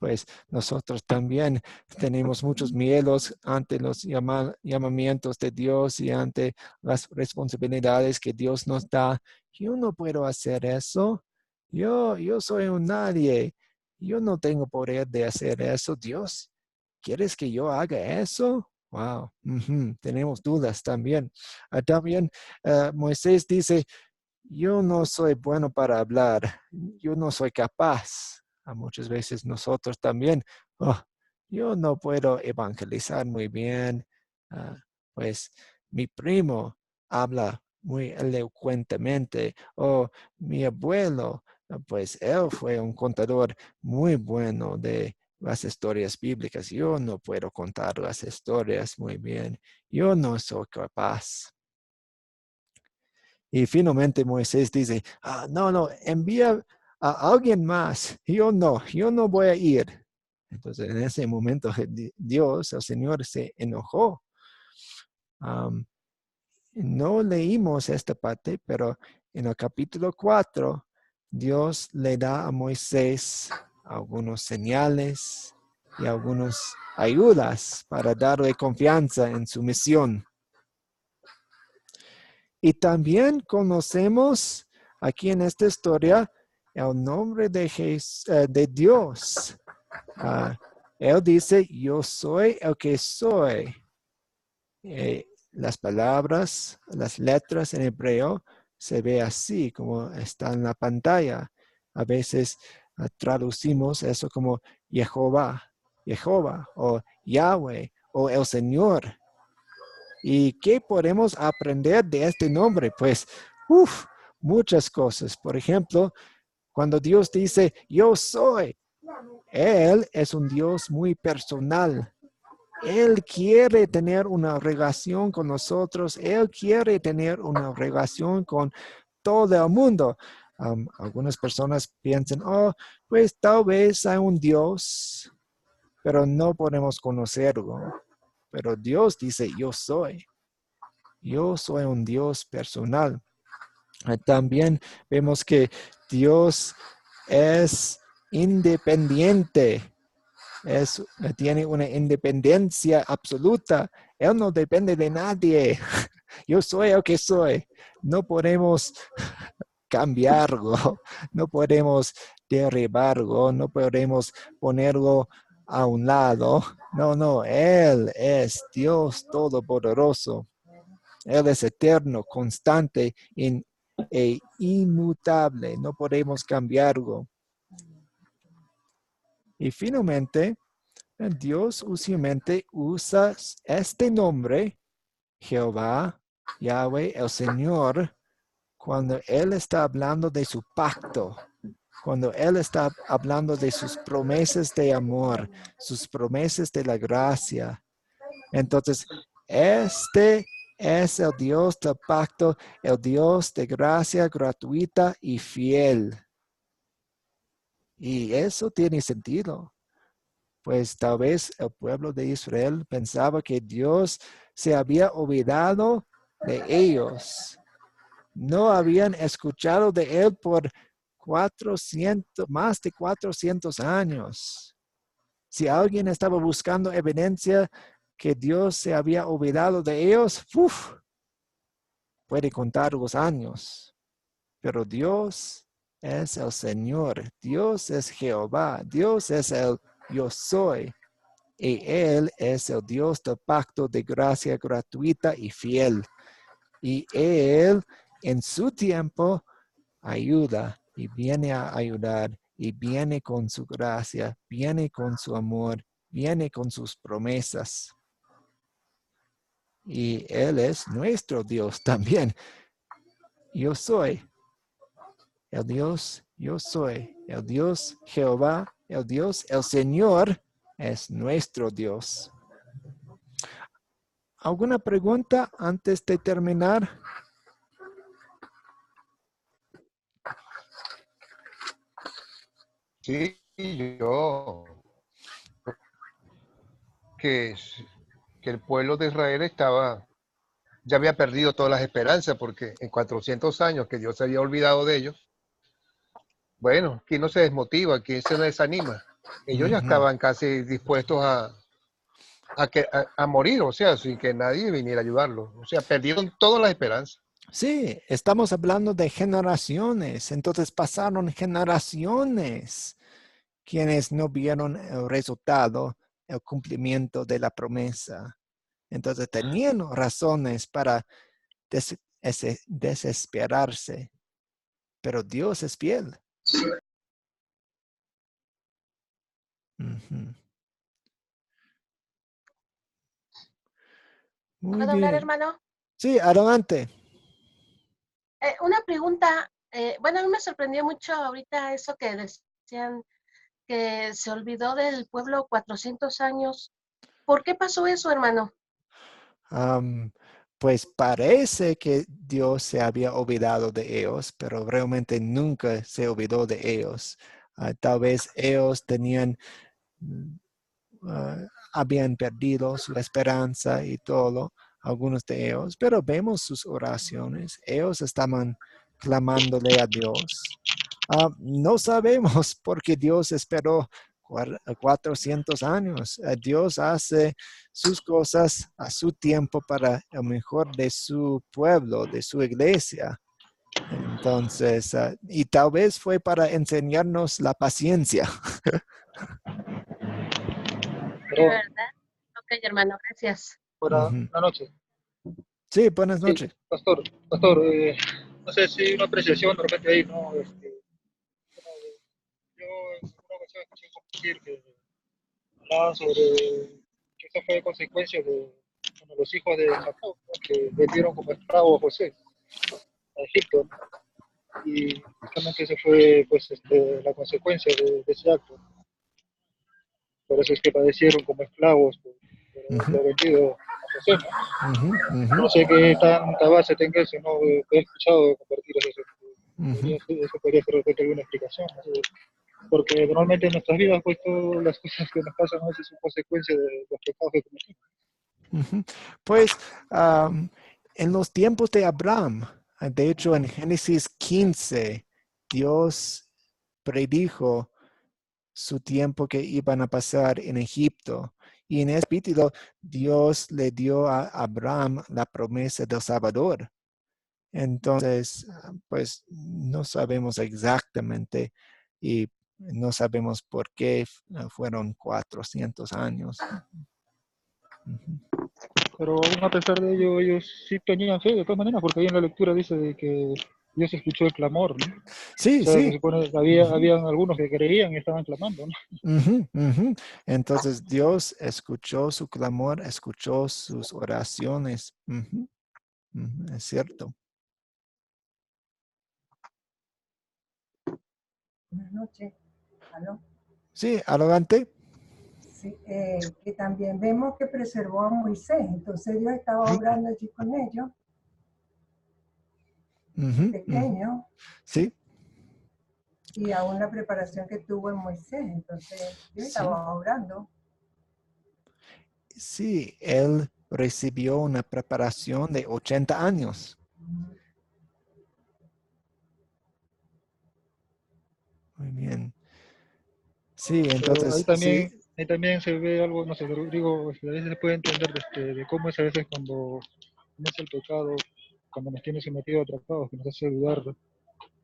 Pues nosotros también tenemos muchos miedos ante los llamamientos de Dios y ante las responsabilidades que Dios nos da. Yo no puedo hacer eso. Yo soy un nadie. Yo no tengo poder de hacer eso. Dios, ¿quieres que yo haga eso? Wow. Tenemos dudas también. También Moisés dice, yo no soy bueno para hablar. Yo no soy capaz. Muchas veces nosotros también, yo no puedo evangelizar muy bien. Pues mi primo habla muy elocuentemente, o mi abuelo, pues él fue un contador muy bueno de las historias bíblicas. Yo no puedo contar las historias muy bien. Yo no soy capaz. Y finalmente Moisés dice, no, envía a alguien más. Yo no voy a ir. Entonces en ese momento Dios, el Señor, se enojó. No leímos esta parte, pero en el capítulo 4, Dios le da a Moisés algunos señales y algunas ayudas para darle confianza en su misión. Y también conocemos aquí en esta historia el nombre de Dios. Él dice, yo soy el que soy. Las palabras, las letras en hebreo se ve así como está en la pantalla. A veces traducimos eso como Jehová o Yahweh o el Señor. ¿Y qué podemos aprender de este nombre? Pues, muchas cosas. Por ejemplo, cuando Dios dice, yo soy, Él es un Dios muy personal. Él quiere tener una relación con nosotros. Él quiere tener una relación con todo el mundo. Algunas personas piensan, pues tal vez hay un Dios, pero no podemos conocerlo. Pero Dios dice, yo soy. Yo soy un Dios personal. También vemos que Dios es independiente. Tiene una independencia absoluta. Él no depende de nadie. Yo soy el que soy. No podemos cambiarlo. No podemos derribarlo. No podemos ponerlo a un lado. No. Él es Dios Todopoderoso. Él es eterno, constante e inmutable. No podemos cambiarlo. Y finalmente, Dios usualmente usa este nombre, Jehová, Yahweh, el Señor, cuando Él está hablando de su pacto, cuando Él está hablando de sus promesas de amor, sus promesas de la gracia. Entonces, este es el Dios del pacto, el Dios de gracia gratuita y fiel. Y eso tiene sentido. pues tal vez el pueblo de Israel pensaba que Dios se había olvidado de ellos. No habían escuchado de él por más de 400 años. Si alguien estaba buscando evidencia que Dios se había olvidado de ellos, puede contar los años. Pero Dios es el Señor, Dios es Jehová, Dios es el yo soy. Y Él es el Dios del pacto de gracia gratuita y fiel. Y Él en su tiempo ayuda y viene a ayudar y viene con su gracia, viene con su amor, viene con sus promesas. Y Él es nuestro Dios también. Yo soy el Dios, yo soy el Dios Jehová, el Dios, el Señor es nuestro Dios. ¿Alguna pregunta antes de terminar? Sí, yo, que, que el pueblo de Israel ya había perdido todas las esperanzas, porque en 400 años que Dios se había olvidado de ellos, bueno, ¿quién no se desmotiva? ¿Quién se desanima? Ellos ya estaban casi dispuestos a morir, o sea, sin que nadie viniera a ayudarlos. O sea, perdieron todas las esperanzas. Sí, estamos hablando de generaciones, entonces pasaron generaciones quienes no vieron el resultado, el cumplimiento de la promesa. Entonces tenían razones para desesperarse, pero Dios es fiel. Ujú. Muy ¿Puedo hablar, bien. hermano? Sí, adelante. Una pregunta, bueno, a mí me sorprendió mucho ahorita eso que decían que se olvidó del pueblo 400 años. ¿Por qué pasó eso, hermano? Pues parece que Dios se había olvidado de ellos, pero realmente nunca se olvidó de ellos. Tal vez ellos habían perdido su esperanza y todo, algunos de ellos, pero vemos sus oraciones. Ellos estaban clamándole a Dios. No sabemos por qué Dios esperó 400 años. Dios hace sus cosas a su tiempo para el mejor de su pueblo, de su iglesia. Entonces, y tal vez fue para enseñarnos la paciencia. De verdad. Ok, hermano, gracias. Buenas Ujú. noches. Sí, buenas Sí, noches. pastor, no sé si una apreciación de repente ahí, ¿no? Yo en alguna ocasión escuché compartir que hablaban sobre que eso fue consecuencia de los hijos de Jacob, ¿no? Que vendieron como esclavo a José a Egipto, ¿no? Y justamente eso fue pues la consecuencia de ese acto. Por eso es que padecieron como esclavos por Ujú, haberlo vendido a José, ¿no? ujú, ujú, No sé qué tanta base tenga eso, no he escuchado compartir eso. ujú, Eso podría ser de repente alguna explicación, ¿no? Porque normalmente en nuestras vidas, pues todas las cosas que nos pasan a veces son consecuencia de los pecados que cometimos. ujú. Pues en los tiempos de Abraham, de hecho en Génesis 15, Dios predijo su tiempo que iban a pasar en Egipto. Y en ese capítulo, Dios le dio a Abraham la promesa del Salvador. Entonces, pues no sabemos exactamente y no sabemos por qué fueron 400 años. Ujú. Pero aún a pesar de ello, ellos sí tenían fe, de todas maneras, porque ahí en la lectura dice de que Dios escuchó el clamor, ¿no? O Sí, sea, se sí. supone que Ujú, habían algunos que creían y estaban clamando, ¿no? ujú, ujú. Entonces Dios escuchó su clamor, escuchó sus oraciones. Ujú, ujú, es cierto. Buenas noches. ¿Aló? Sí, adelante. Sí, que también vemos que preservó a Moisés, entonces Dios estaba obrando allí con ellos, Ujú, ujú. pequeño, Sí, y aún la preparación que tuvo en Moisés, entonces Dios sí. estaba obrando. sí, él recibió una preparación de 80 años. Muy bien. Sí, Pero entonces, sí, ahí también se ve algo, no sé, pero digo, a veces se puede entender de cómo es a veces cuando comienza el pecado, cuando nos tiene sometidos, atrapados, que nos hace dudar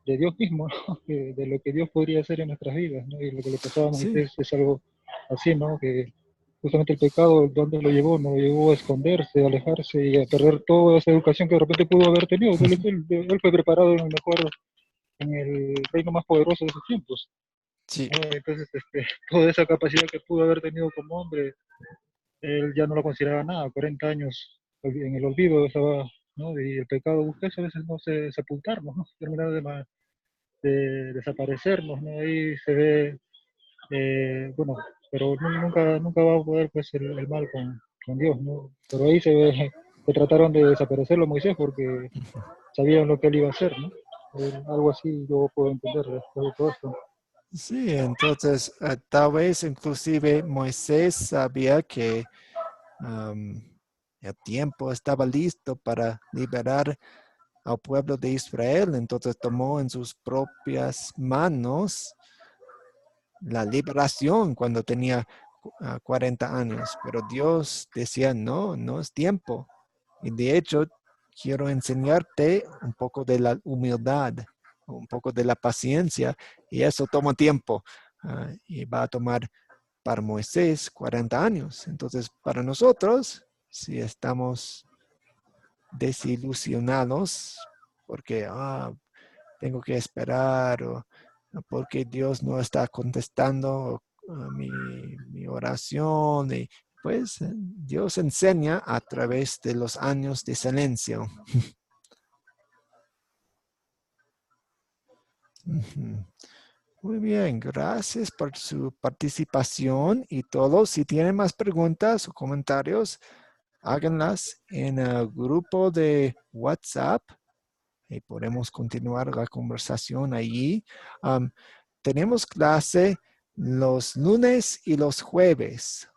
de Dios mismo, ¿no? De lo que Dios podría hacer en nuestras vidas, ¿no? Y lo que le pasaba a sí, Moisés es algo así, ¿no? Que justamente el pecado, ¿dónde lo llevó? No lo llevó a esconderse, a alejarse y a perder toda esa educación que de repente pudo haber tenido. Él fue preparado en el reino más poderoso de sus tiempos, sí, ¿no? Entonces, toda esa capacidad que pudo haber tenido como hombre, él ya no lo consideraba nada. 40 años en el olvido estaba, ¿no? Y el pecado busca eso, a veces no sé, sepultarnos, ¿no? Terminar de desaparecernos, ¿no? Ahí se ve, bueno, pero nunca va a poder pues el mal con Dios, ¿no? Pero ahí se ve que trataron de desaparecerlo a Moisés porque sabían lo que él iba a hacer, ¿no? Algo así yo puedo entender después de todo esto. sí. Entonces, tal vez inclusive Moisés sabía que el tiempo estaba listo para liberar al pueblo de Israel. Entonces tomó en sus propias manos la liberación cuando tenía 40 años. Pero Dios decía, no, no es tiempo. Y de hecho, quiero enseñarte un poco de la humildad, un poco de la paciencia, y eso toma tiempo. Y va a tomar para Moisés 40 años. Entonces, para nosotros, si estamos desilusionados porque tengo que esperar o porque Dios no está contestando mi oración, y pues Dios enseña a través de los años de silencio. Ujú. Muy bien, gracias por su participación y todo. Si tienen más preguntas o comentarios, háganlas en el grupo de WhatsApp y podemos continuar la conversación allí. Tenemos clase los lunes y los jueves,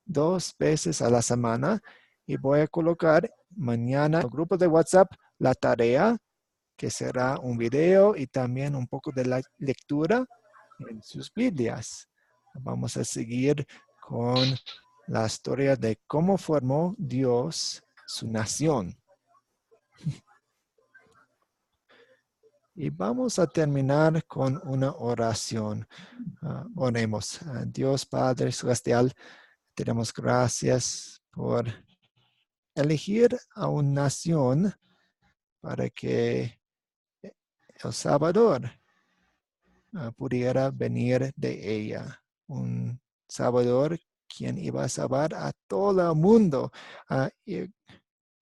2 veces a la semana, y voy a colocar mañana en el grupo de WhatsApp la tarea, que será un video y también un poco de la lectura en sus Biblias. Vamos a seguir con la historia de cómo formó Dios su nación. Y vamos a terminar con una oración. Oremos. Dios Padre Celestial, te damos gracias por elegir a una nación para que El Salvador pudiera venir de ella. Un Salvador quien iba a salvar a todo el mundo.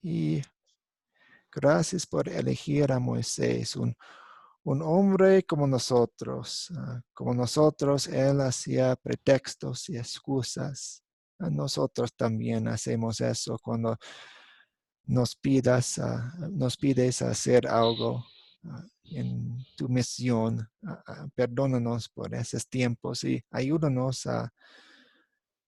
Y gracias por elegir a Moisés, un hombre como nosotros. Como nosotros, él hacía pretextos y excusas. Nosotros también hacemos eso cuando nos pides hacer algo en tu misión. Perdónanos por esos tiempos y ayúdanos a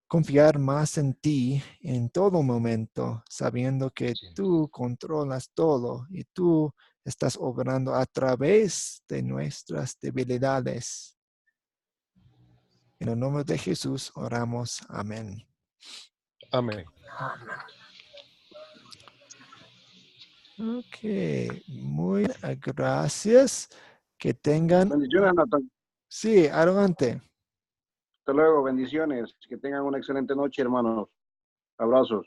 confiar más en ti en todo momento, sabiendo que Sí. tú controlas todo y tú estás obrando a través de nuestras debilidades. En el nombre de Jesús oramos. Amén. Amén. Ok, muy gracias. Que tengan... Bendiciones, Nathan. Sí, adelante. Hasta luego, bendiciones. Que tengan una excelente noche, hermanos. Abrazos.